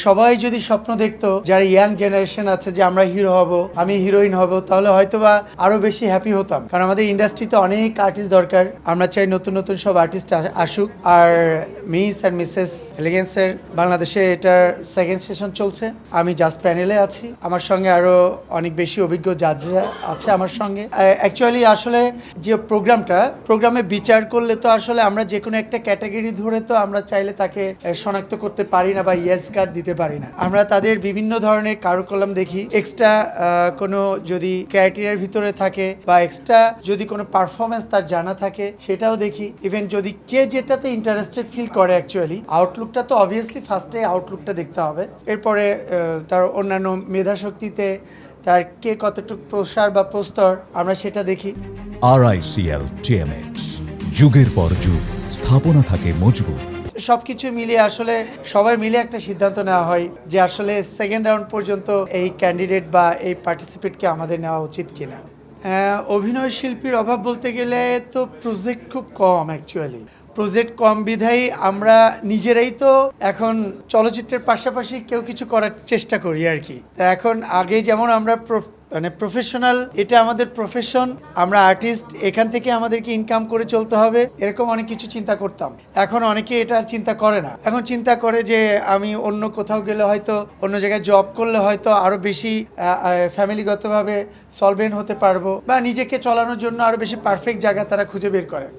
সবাই যদি স্বপ্ন দেখতো, যারা ইয়াং জেনারেশন আছে যে আমরা হিরো হব, আমি হিরোইন হব, তাহলে হয়তোবা আরো বেশি হ্যাপি হতাম। কারণ আমাদের ইন্ডাস্ট্রিতে অনেক আর্টিস্ট দরকার। আমরা চাই নতুন নতুন সব আর্টিস্ট আসুক। আর মিস আর মিসেস এলিগেন্সের বাংলাদেশে এটার সেকেন্ড সেশন চলছে। আমি জাজ প্যানেলে আছি, আমার সঙ্গে আরো অনেক বেশি অভিজ্ঞ জাজরা আছে আমার সঙ্গে। অ্যাকচুয়ালি আসলে যে প্রোগ্রামে বিচার করলে তো আসলে আমরা যে কোনো একটা ক্যাটাগরি ধরে তো আমরা চাইলে তাকে শনাক্ত করতে পারি না বা ইয়েস কার্ড দিতে পারি না। আমরা তাদের বিভিন্ন ধরনের কারুকলাম দেখি, এক্সট্রা কোনো যদি ক্রাইটেরিয়ার ভিতরে থাকে বা এক্সট্রা যদি কোনো পারফরমেন্স তার জানা থাকে সেটাও দেখি। ইভেন যদি যে যেটাতে ইন্টারেস্টেড ফিল করে, অ্যাকচুয়ালি আউটলুকটা তো অবভিয়াসলি ফার্স্টে আউটলুকটা দেখতে হবে, এরপরে তার অন্যান্য মেধাশক্তিতে তার কে কতটুকু প্রসার বা প্রস্তর আমরা সেটা দেখি। RICL TMX, যুগের পর যুগ স্থাপনা থাকে মজবুত। সবকিছু মিলিয়ে আসলে সবাই মিলে একটা সিদ্ধান্ত নেওয়া হয় যে আসলে সেকেন্ড রাউন্ড পর্যন্ত এই ক্যান্ডিডেট বা এই পার্টিসিপেটকে আমাদের নেওয়া উচিত কিনা। অভিনয় শিল্পীর অভাব বলতে গেলে তো প্রজেক্ট খুব কম, অ্যাকচুয়ালি প্রজেক্ট কম বিধায় আমরা নিজেরাই তো এখন চলচ্চিত্রের পাশাপাশি কেউ কিছু করার চেষ্টা করি আর কি। তা এখন আগে যেমন আমরা মানে প্রফেশনাল, এটা আমাদের প্রফেশন, আমরা আর্টিস্ট, এখান থেকে আমাদেরকে ইনকাম করে চলতে হবে, এরকম অনেক কিছু চিন্তা করতাম। এখন অনেকে এটা আর চিন্তা করে না, এখন চিন্তা করে যে আমি অন্য কোথাও গেলে হয়তো, অন্য জায়গায় জব করলে হয়তো আরো বেশি ফ্যামিলিগতভাবে সলভেন্ট হতে পারবো বা নিজেকে চলানোর জন্য আরো বেশি পারফেক্ট জায়গা তারা খুঁজে বের করে।